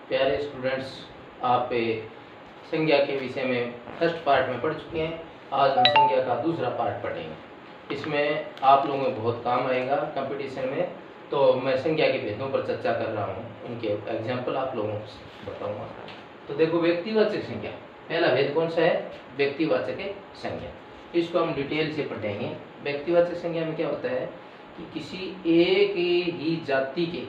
प्यारे स्टूडेंट्स, आप संज्ञा के विषय में फर्स्ट पार्ट में पढ़ चुके हैं। आज हम संज्ञा का दूसरा पार्ट पढ़ेंगे। इसमें आप लोगों में बहुत काम आएगा कंपटीशन में। तो मैं संज्ञा के भेदों पर चर्चा कर रहा हूँ, उनके एग्जाम्पल आप लोगों को बताऊँगा। तो देखो, व्यक्तिवाचक संज्ञा, पहला भेद कौन सा है? व्यक्तिवाचक संज्ञा। इसको हम डिटेल से पढ़ेंगे। व्यक्तिवाचक संज्ञा में क्या होता है कि किसी एक ही जाति के,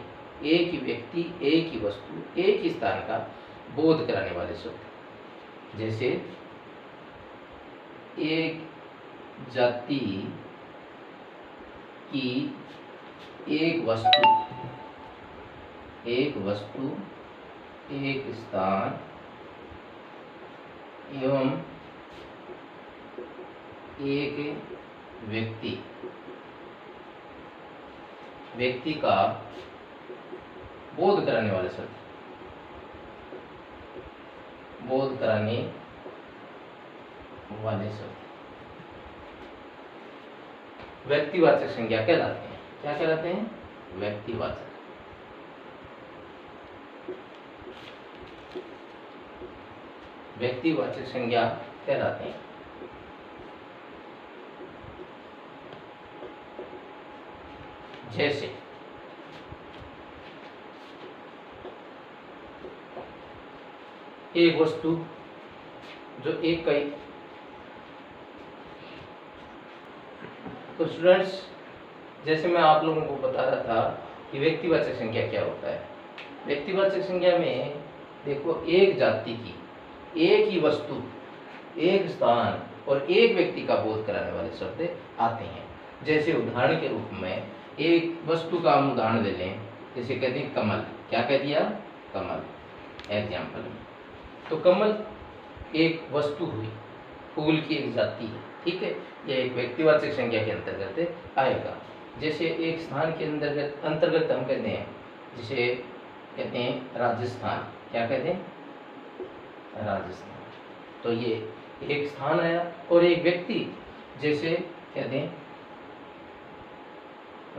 एक ही व्यक्ति, एक ही वस्तु, एक ही स्थान का बोध कराने वाले शब्द। जैसे एक जाति की एक वस्तु, एक स्थान एवं एक व्यक्ति का बोध कराने वाले शब्द, व्यक्तिवाचक संज्ञा कहलाते हैं। क्या कहलाते हैं? व्यक्तिवाचक। व्यक्तिवाचक संज्ञा कहलाते हैं। जैसे एक वस्तु जो एक कई। तो स्टूडेंट्स, जैसे मैं आप लोगों को बता रहा था कि व्यक्तिवाचक संज्ञा क्या होता है। व्यक्तिवाचक संज्ञा में देखो, एक जाति की एक ही वस्तु, एक स्थान और एक व्यक्ति का बोध कराने वाले शब्द आते हैं। जैसे उदाहरण के रूप में एक वस्तु का हम उदाहरण ले लें, जैसे कहते हैं कमल। क्या कह दिया? कमल। एग्जाम्पल में तो कमल एक वस्तु हुई, फूल की एक जाति है, ठीक है। यह एक व्यक्तिवाचक संज्ञा के अंतर्गत आएगा। जैसे एक स्थान के अंतर्गत हम कहते हैं, जिसे कहते हैं राजस्थान। क्या कहते हैं? राजस्थान। तो ये एक स्थान आया और एक व्यक्ति, जैसे कहते हैं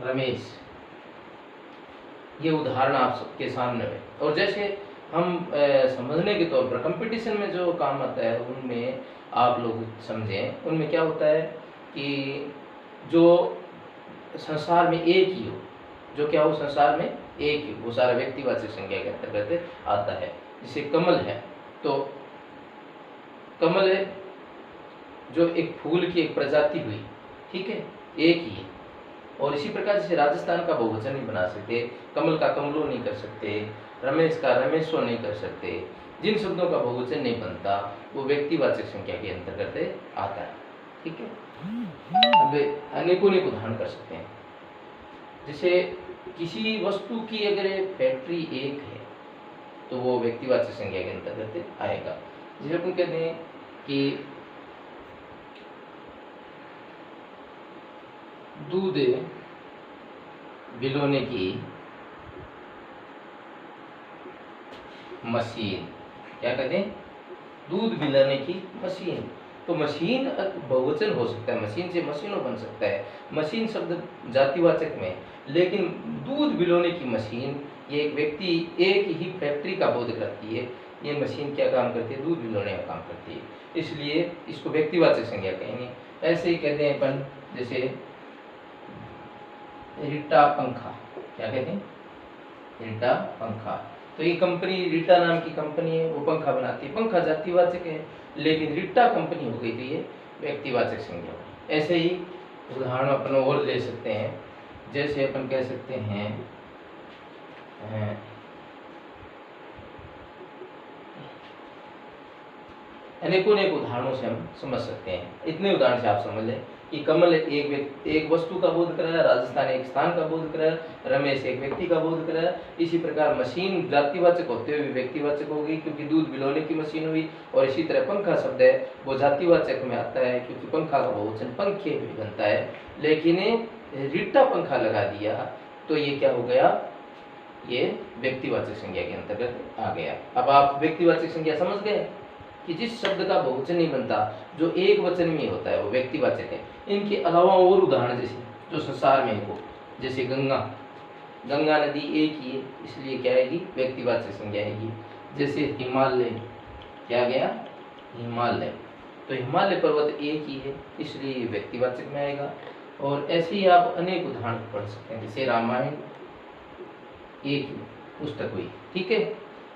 रमेश। ये उदाहरण आप सबके सामने है। और जैसे हम समझने के तौर पर कंपटीशन में जो काम आता है, उनमें आप लोग समझें, उनमें क्या होता है कि जो संसार में एक ही हो, जो क्या हो, संसार में एक ही, वो सारा व्यक्तिवाचक संज्ञा के अंतर्गत आता है। जैसे कमल है, तो कमल है जो एक फूल की एक प्रजाति हुई, ठीक है, एक ही है। और इसी प्रकार जैसे राजस्थान का बहुवचन नहीं बना सकते, कमल का कमलो नहीं कर सकते, रमेश का रमेशो नहीं कर सकते। जिन शब्दों का बहुवचन नहीं बनता वो व्यक्तिवाचक संज्ञा के अंतर्गत आता है, ठीक है। अब अनेकों उदाहरण कर सकते हैं। जैसे किसी वस्तु की अगर फैक्ट्री एक है तो वो व्यक्तिवाचक संज्ञा के अंतर्गत आएगा। जैसे अपन कहते हैं कि दूध बिलोने की मशीन। क्या कहते हैं? दूध बिलाने की मशीन। तो मशीन बहुवचन हो सकता है, मशीन से मशीनों बन सकता है, मशीन शब्द जातिवाचक में। लेकिन दूध बिलोने की मशीन, ये एक व्यक्ति, एक ही फैक्ट्री का बोध करती है। ये मशीन क्या काम करती है? दूध बिलोने का काम करती है, इसलिए इसको व्यक्तिवाचक संज्ञा कहेंगे। ऐसे ही कहते हैं अपन, जैसे रीटा पंखा। क्या कहते हैं? रीटा पंखा। तो ये कंपनी, रीटा नाम की कंपनी है, वो पंखा बनाती है। पंखा जातिवाचक है, लेकिन रीटा कंपनी हो गई, तो ये व्यक्तिवाचक संज्ञा। ऐसे ही उदाहरण अपन और ले सकते हैं। जैसे अपन कह सकते हैं अनेकों उदाहरणों से हम समझ सकते हैं। इतने उदाहरण से आप समझ लें कि कमल एक वस्तु का बोध कराया, राजस्थान एक स्थान का बोध कराया, रमेश एक व्यक्ति का बोध कराया। इसी प्रकार मशीन जातिवाचक होते हुए व्यक्तिवाचक हो गई, क्योंकि दूध बिलोने की मशीन हुई। और इसी तरह पंखा शब्द है, वो जातिवाचक में आता है, क्योंकि पंखा का बहुवचन पंखे भी बनता है। लेकिन रीटा पंखा लगा दिया तो ये क्या हो गया? ये व्यक्तिवाचक संज्ञा के अंतर्गत आ गया। अब आप व्यक्तिवाचक संज्ञा समझ गए कि जिस शब्द का बहुवचन नहीं बनता, जो एक वचन में होता है, वो व्यक्तिवाचक है। इनके अलावा और उदाहरण जैसे जो संसार में हो, जैसे गंगा। गंगा नदी एक ही है, इसलिए क्या आएगी, व्यक्तिवाचक संज्ञा आएगी। जैसे हिमालय, क्या गया, हिमालय, तो हिमालय पर्वत एक ही है, इसलिए ये व्यक्तिवाचक में आएगा। और ऐसे ही आप अनेक उदाहरण पढ़ सकते हैं, जैसे रामायण एक पुस्तक हुई, ठीक है,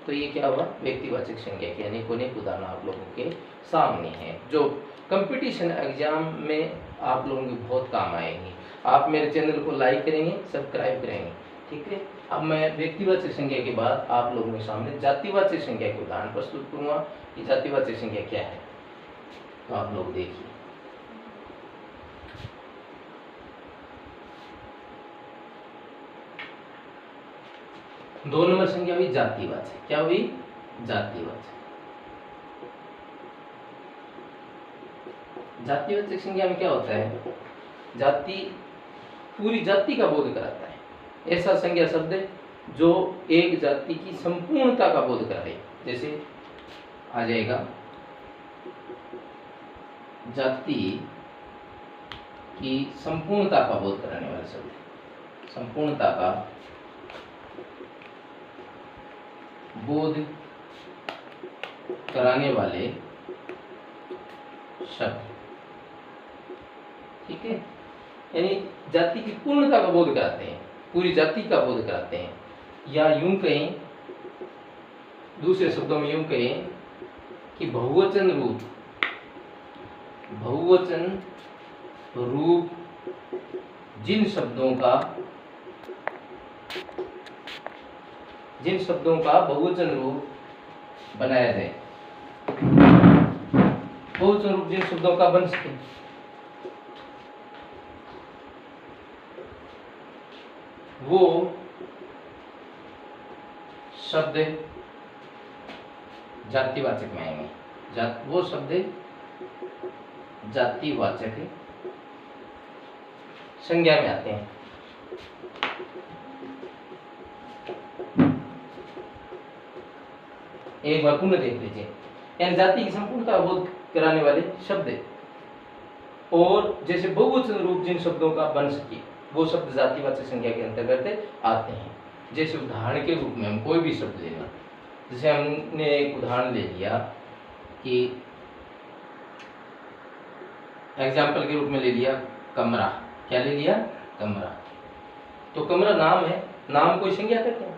तो ये क्या हुआ, व्यक्तिवाचक संज्ञा के अनेक उदाहरण आप लोगों के सामने हैं, जो कंपटीशन एग्जाम में आप लोगों के बहुत काम आएंगे। आप मेरे चैनल को लाइक करेंगे, सब्सक्राइब करेंगे, ठीक है। अब मैं व्यक्तिवाचक संज्ञा के बाद आप लोगों के सामने जातिवाचक संज्ञा के उदाहरण प्रस्तुत करूंगा कि जातिवाचक संज्ञा क्या है, तो आप लोग देखिए। दो नंबर संज्ञा हुई जातिवाचक, क्या हुई, जातिवाचक। जातिवाचक संज्ञा में क्या होता है, जाति पूरी जाति का बोध कराता है। ऐसा संज्ञा शब्द है जो एक जाति की संपूर्णता का बोध कराए। जैसे आ जाएगा जाति की संपूर्णता का बोध कराने वाला शब्द, संपूर्णता का बोध कराने वाले शब्द, ठीक है, यानी जाति की पूर्णता का बोध कराते हैं, पूरी जाति का बोध कराते हैं। या यूं कहें, दूसरे शब्दों में यूं कहें कि बहुवचन रूप जिन शब्दों का बहुवचन रूप बनाया जाए, बहुवचन रूप जिन शब्दों का बन सके, वो शब्द जातिवाचक में आएंगे। वो शब्द जातिवाचक संज्ञा में आते हैं। एक बार पुनः देख लीजिए, यानी जाति की संपूर्णता बोध कराने वाले शब्द, और जैसे बहुवचन रूप जिन शब्दों का बन सके, वो शब्द जातिवाचक संज्ञा के अंतर्गत आते हैं। जैसे उदाहरण के रूप में हम कोई भी शब्द लेना, जैसे हमने एक उदाहरण ले लिया कि एग्जाम्पल के रूप में ले लिया कमरा, क्या ले लिया, कमरा, तो कमरा नाम है, नाम कोई संज्ञा कहते हैं।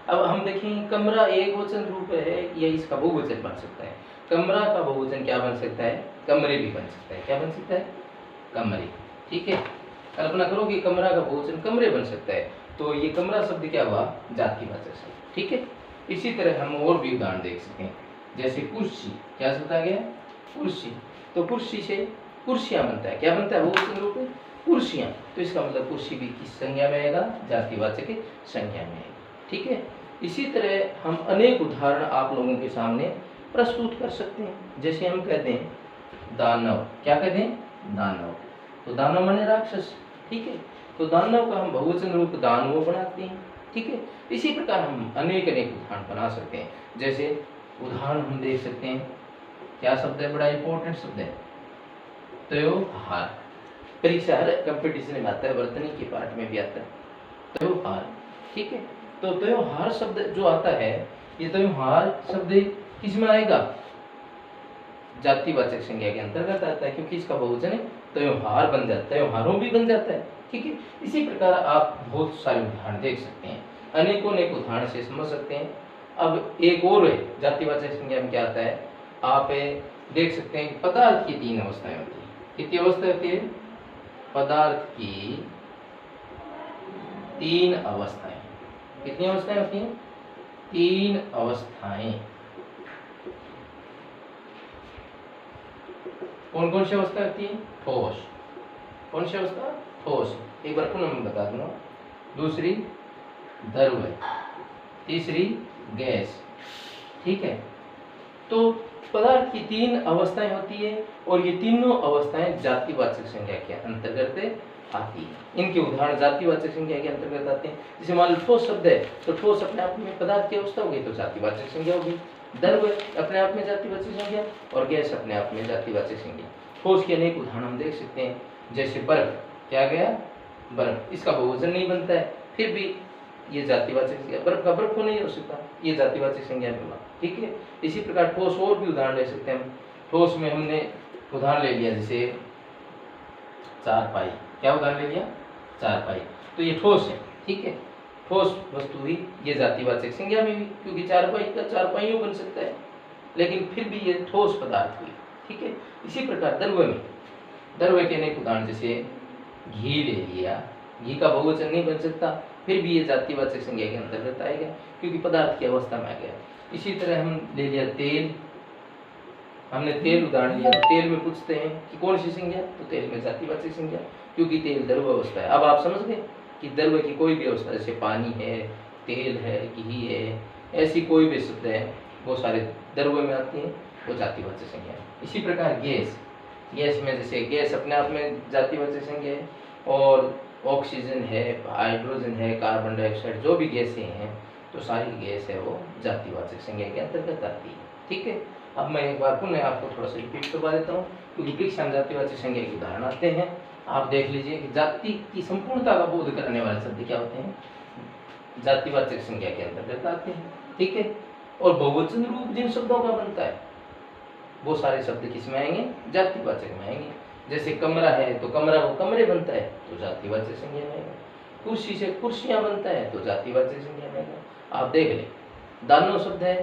अब हम देखें कमरा एक वचन रूप है या इसका बहुवचन बन सकता है। कमरा का बहुवचन क्या बन सकता है, कमरे भी बन सकता है। क्या बन सकता है, कमरे, ठीक है। कल्पना करो कि कमरा का बहुवचन कमरे बन सकता है, तो ये कमरा शब्द क्या हुआ, जातिवाचक शब्द, ठीक है। इसी तरह हम और भी उदाहरण देख सकते हैं, जैसे कुर्सी, क्या शब्द आ गया, कुर्सी, तो कुर्सी से कुर्सियां बनता है, क्या बनता है, बहुवचन रूप है, कुर्सियां, तो इसका मतलब कुर्सी भी किस संज्ञा में आएगा, जातिवाचक संज्ञा में आएगा, ठीक है। इसी तरह हम अनेक उदाहरण आप लोगों के सामने प्रस्तुत कर सकते हैं। जैसे हम कहते हैं दानव, क्या कहते हैं, दानव, तो दानव माने राक्षस, ठीक है, तो दानव का हम बहुवचन रूप दानवों बनाते हैं, ठीक है। इसी प्रकार हम अनेक उदाहरण बना सकते हैं। जैसे उदाहरण हम देख सकते हैं, क्या शब्द है, बड़ा इंपॉर्टेंट शब्द है, त्योहार, परीक्षा हर कंपटीशन में आता है, वर्तनी के पाठ में भी आता है त्योहार, ठीक है। तो त्योहार शब्द जो आता है, ये त्योहार शब्द किस में आएगा, जातिवाचक संज्ञा के अंतर्गत आता है, क्योंकि इसका बहुवचन है, त्योहार बन जाता है, त्योहारों भी बन जाता है, ठीक है। इसी प्रकार आप बहुत सारे उदाहरण देख सकते हैं, अनेकों उदाहरण से समझ सकते हैं। अब एक और है, जातिवाचक संज्ञा में क्या आता है, आप देख सकते हैं कि पदार्थ की तीन अवस्थाएं होती है। कितनी अवस्था होती है, पदार्थ की तीन अवस्थाएं, कितनी अवस्थाएं होती हैं, तीन अवस्थाएं। कौन कौन सी अवस्था होती है, ठोस, कौन सी अवस्था, ठोस, एक बार पुनः मैं बता दूंगा, दूसरी द्रव, तीसरी गैस, ठीक है। तो पदार्थ की तीन अवस्थाएं होती है, और ये तीनों अवस्थाएं जातिवाचक संज्ञा के अंतर्गत आती है। इनके उदाहरण जातिवाचक संज्ञा के अंतर्गत आते हैं। जैसे मान लो ठोस शब्द है, तो ठोस अपने आप में पदार्थ की अवस्था होगी, तो जातिवाचक संज्ञा होगी। द्रव अपने आप में जातिवाचक संज्ञा, और गैस अपने आप में जातिवाचक संज्ञा। ठोस के अनेक उदाहरण हम देख सकते हैं, जैसे बर्फ, क्या गया, बर्फ, इसका बहुवचन नहीं बनता है, फिर भी ये जातिवाचक संज्ञा। बर्फ का बर्फ को नहीं हो सकता, ये जातिवाचक संज्ञा में हुआ। ठीक है, इसी प्रकार ठोस और भी उदाहरण ले सकते हैं हम। ठोस में हमने उदाहरण ले लिया जैसे चारपाई। क्या उदाहरण ले लिया? चारपाई। तो ये ठोस है। ठीक है, ठोस वस्तु हुई, ये जातिवाचक संज्ञा में हुई, क्योंकि चारपाई का चारपाइयों बन सकता है, लेकिन फिर भी ये ठोस पदार्थ हुई। ठीक है, इसी प्रकार द्रव्य में, द्रव्य के अनेक उदाहरण जैसे घी ले लिया, घी का बहुवचन नहीं बन सकता, फिर भी ये जातिवाचक संज्ञा के अंतर्गत आएगा, क्योंकि पदार्थ की अवस्था में आ गया। इसी तरह हम ले लिया तेल, हमने तेल उदाहरण लिया, तो तेल में पूछते हैं कि कौन सी संज्ञा, तो तेल में जातिवाचक संज्ञा, क्योंकि तेल द्रव्य अवस्था है। अब आप समझ गए कि द्रव्य की कोई भी अवस्था, जैसे पानी है, तेल है, घी है, ऐसी कोई भी शब्द है, वो सारे द्रव्य में आती हैं, वो जातिवाचक संज्ञा है। इसी प्रकार गैस, गैस में जैसे गैस अपने आप में जातिवाचक संज्ञा है, और ऑक्सीजन है, हाइड्रोजन है, कार्बन डाइऑक्साइड, जो भी गैसें हैं, तो सारी गैस है वो जातिवाचक संज्ञा के अंतर्गत आती है। ठीक है, अब मैं एक बार पुनः आपको थोड़ा सा रिपीट करवा देता हूँ, क्योंकि परीक्षा में जातिवाचक संज्ञा के उदाहरण आते हैं। आप देख लीजिए कि जाति की संपूर्णता का बोध करने वाले शब्द क्या होते हैं, जातिवाचक संज्ञा के अंतर्गत आते हैं। ठीक है, और बहुवचन रूप जिन शब्दों का बनता है, वो सारे शब्द किस में आएंगे? जातिवाचक में आएंगे। जैसे कमरा है, तो कमरा वो कमरे बनता है, तो जातिवाचक संज्ञा में आएगा। कुर्सी से कुर्सियां बनता है, तो जातिवाचक संज्ञा में आएगा। आप देख लें, दानव शब्द है,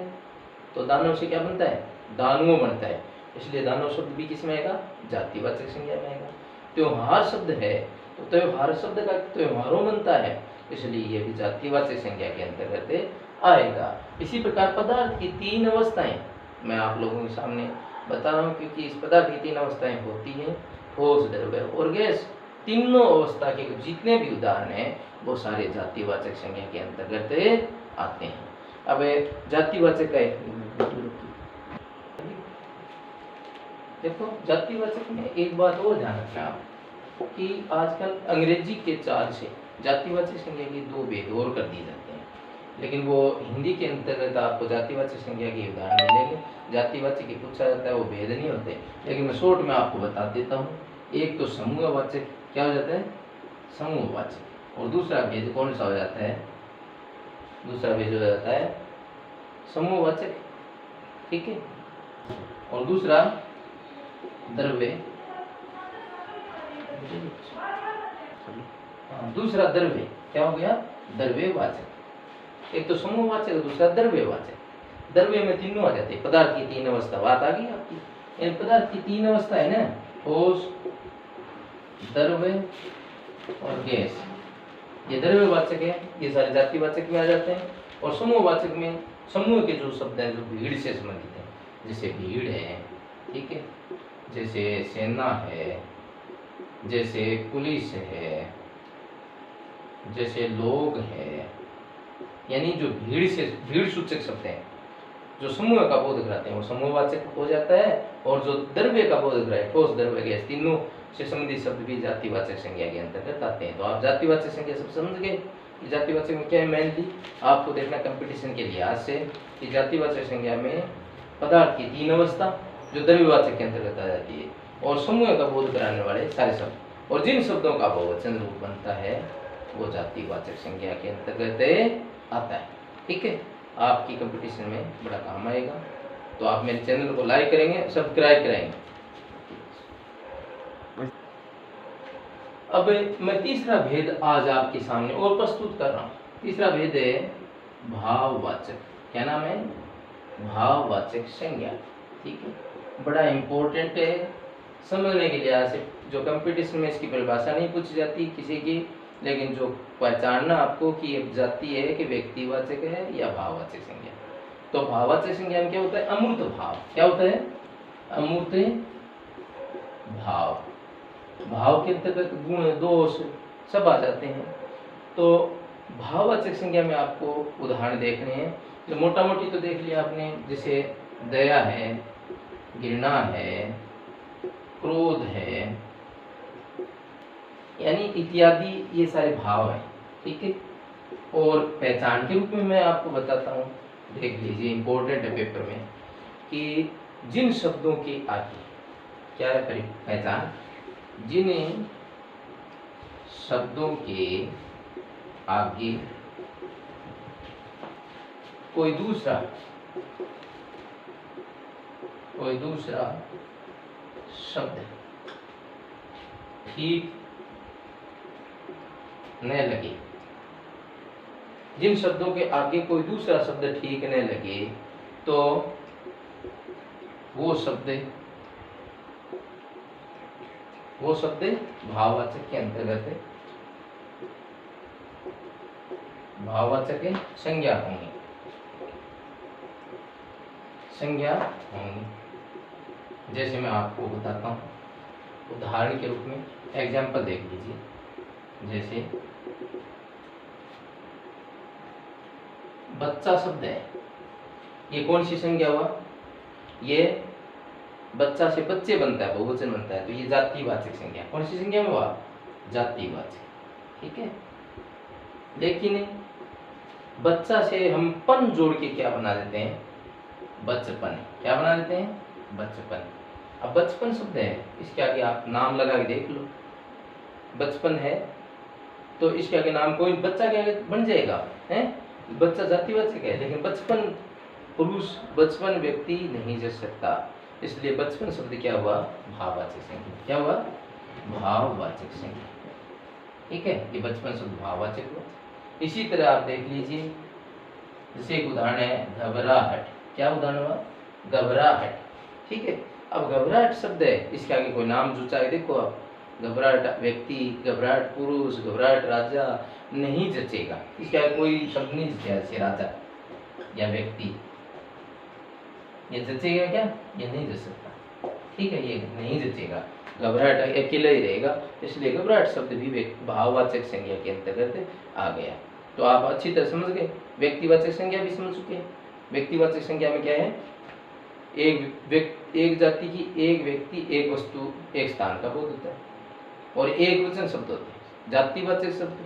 तो दानव से क्या बनता है? दानुओं बनता है, इसलिए दानव शब्द भी किस में आएगा? जातिवाचक संज्ञा में आएगा। त्योहार शब्द है, तो त्योहार शब्द का त्योहारों बनता है, इसलिए ये भी जातिवाचक संज्ञा के अंतर्गत आएगा। इसी प्रकार पदार्थ की तीन अवस्थाएं मैं आप लोगों के सामने बता रहा हूँ, क्योंकि इस पदार्थ की तीन अवस्थाएं होती हैं, ठोस, द्रव्य और गैस। तीनों अवस्था के जितने भी उदाहरण हैं, वो सारे जातिवाचक संज्ञा के अंतर्गत आते हैं। अब जातिवाचक का देखो, जातिवाचक में एक बात और ध्यान रखना आप, कि आजकल अंग्रेजी के चाल से जातिवाचक संज्ञा की दो भेद और कर दिए जाते हैं, लेकिन वो हिंदी के अंतर्गत आपको जातिवाचक संज्ञा के उदाहरण मिलेंगे। जातिवाचक की पूछा जाता है, वो भेद नहीं होते, लेकिन मैं शॉर्ट में आपको बता देता हूँ। एक तो समूहवाचक क्या हो जाता है? समूहवाचक। और दूसरा भेद कौन सा हो जाता है? दूसरा भेद हो जाता है समूहवाचक। ठीक है, और दूसरा द्रव्य, दूसरा द्रव्य क्या हो गया? द्रव्यवाचक। एक तो समूहवाचक, दूसरा द्रव्यवाचक। द्रव्य में तीनों आ जाते हैं, पदार्थ की तीन अवस्था। बात आ गई आपकी, पदार्थ की तीन अवस्था है ना, ठोस, द्रव्य और गैस। ये द्रव्यवाचक है, ये सारे जातिवाचक में आ जाते हैं। और समूहवाचक में समूह के जो शब्द हैं, जो भीड़ से संबंधित हैं, जैसे भीड़ है, ठीक है, जैसे सेना है, जैसे पुलिस है, जैसे लोग है, यानी जो भीड़ से, भीड़ सूचक शब्द हैं, जो समूह का बोध कराते हैं, वो समूहवाचक हो जाता है। और जो द्रव्य का बोध कराए, ठोस, द्रव्य, गैस, तीनों से संबंधित शब्द भी जातिवाचक संज्ञा के अंतर्गत आते हैं। तो आप जातिवाचक संज्ञा सब समझ गए कि जातिवाचक में क्या है। मेनली आपको देखना कंपटीशन के लिहाज से कि जातिवाचक संज्ञा में पदार्थ की तीन अवस्था जो द्रव्यवाचक के अंतर्गत आ जाती है, और समूह का बोध कराने वाले सारे शब्द, और जिन शब्दों का बहुवचन रूप बनता है, वो जातिवाचक संज्ञा के अंतर्गत आता है। ठीक है, आपकी कंपटीशन में बड़ा काम आएगा। तो आप मेरे चैनल को लाइक करेंगे, सब्सक्राइब करेंगे। अब मैं तीसरा भेद आज आपके सामने और प्रस्तुत कर रहा हूँ। तीसरा भेद है भाववाचक। क्या नाम है? भाववाचक संज्ञा। ठीक है, बड़ा इंपॉर्टेंट है समझने के लिहाज से। जो कंपटीशन में इसकी परिभाषा नहीं पूछी जाती किसी की, लेकिन जो पहचानना आपको कि ये जाति है कि व्यक्तिवाचक है या भाववाचक संज्ञा। तो भाववाचक संज्ञा में क्या होता है? अमूर्त भाव। क्या होता है? अमूर्त भाव। भाव के अंतर्गत गुण, दोष सब आ जाते हैं। तो भाववाचक संज्ञा में आपको उदाहरण देखने हैं। तो मोटा मोटी तो देख लिया आपने, जैसे दया है, घृणा है, क्रोध है, यानी इत्यादि, ये सारे भाव हैं। ठीक है, और पहचान के रूप में मैं आपको बताता हूँ, देख लीजिए, इंपॉर्टेंट है पेपर में, कि जिन शब्दों के आगे क्या है पहचान, जिन शब्दों के आगे कोई दूसरा शब्द ठीक न लगे, जिन शब्दों के आगे कोई दूसरा शब्द ठीक न लगे तो वो शब्द भाववाचक के अंतर्गत भाववाचक संज्ञा होंगी। जैसे मैं आपको बताता हूँ, उदाहरण के रूप में एग्जाम्पल देख लीजिए। जैसे बच्चा शब्द है, ये कौन सी संज्ञा हुआ? ये बच्चा से बच्चे बनता है, बहुवचन बनता है, तो ये जातिवाचक संज्ञा। कौन सी संज्ञा में हुआ? जातिवाचक। ठीक है। लेकिन बच्चा से हम पन जोड़ के क्या बना देते हैं? बचपन। क्या बना देते हैं? बचपन। अब बचपन शब्द है, इसके आगे आप नाम लगा के देख लो। बचपन है तो इसके आगे नाम कोई बच्चा के आगे बन जाएगा, है? बच्चा जातिवाचक है, लेकिन बचपन पुरुष, बचपन व्यक्ति नहीं जच सकता, इसलिए बचपन शब्द क्या हुआ? भाववाचक संज्ञा। क्या हुआ? भाववाचक संज्ञा। ठीक है, ये बचपन शब्द भाववाचक हुआ। इसी तरह आप देख लीजिए, जैसे एक उदाहरण है घबराहट। क्या उदाहरण हुआ? घबराहट। ठीक है। अब घबराहट शब्द है, इसके आगे कोई नाम जुचा है, देखो आप, घबराहट व्यक्ति, घबराहट पुरुष, घबराहट राजा, नहीं जचेगा। इसके आगे कोई शब्द नहीं जचेगा, जैसे राजा या व्यक्ति, ये जचेगा क्या? ये नहीं जच सकता। ठीक है, ये नहीं जचेगा। घबराहट अकेला ही रहेगा, इसलिए घबराहट शब्द भी भाववाचक संज्ञा के अंतर्गत आ गया। तो आप अच्छी तरह समझ गए। व्यक्तिवाचक संज्ञा भी समझ चुके हैं। व्यक्तिवाचक संज्ञा में क्या है? एक जाति की एक व्यक्ति, एक वस्तु, एक स्थान का बोध होता है, और एक वचन शब्द होते हैं। जातिवाचक शब्द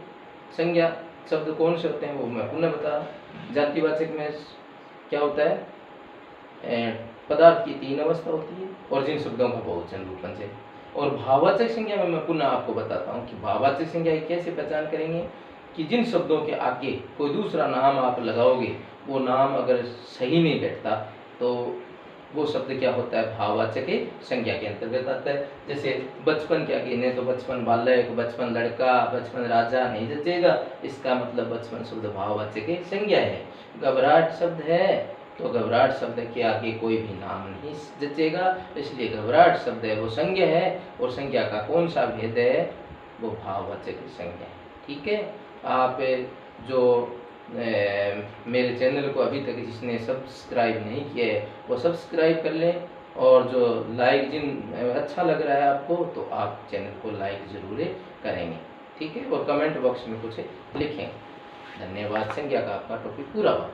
संज्ञा शब्द कौन से होते हैं वो मैं पुनः बता रहा हूं। जातिवाचक में क्या होता है? पदार्थ की 3 अवस्था होती है और जिन शब्दों का बहुवचन रूप बन जाए। और भाववाचक संज्ञा में मैं पुनः आपको बताता हूँ कि भाववाचक संज्ञा की कैसे पहचान करेंगे कि जिन शब्दों के आगे कोई दूसरा नाम आप लगाओगे, वो नाम अगर सही नहीं बैठता तो वो शब्द क्या होता है? भाववाचक संज्ञा के अंतर्गत आता है। जैसे बचपन के आगे नहीं तो बचपन बालक, बचपन लड़का, बचपन राजा नहीं जचेगा, इसका मतलब बचपन शब्द भाववाचक संज्ञा है। घबराहट शब्द है तो घबराहट शब्द के आगे कोई भी नाम नहीं जचेगा, इसलिए घबराहट शब्द है वो संज्ञा है, और संज्ञा का कौन सा भेद है? वो भाववाचक संज्ञा है। ठीक है। आप जो मेरे चैनल को अभी तक जिसने सब्सक्राइब नहीं किया है वो सब्सक्राइब कर लें, और जो लाइक जिन अच्छा लग रहा है आपको तो आप चैनल को लाइक जरूर करेंगे। ठीक है, और कमेंट बॉक्स में कुछ लिखें। धन्यवाद। संज्ञा का आपका टॉपिक पूरा हुआ।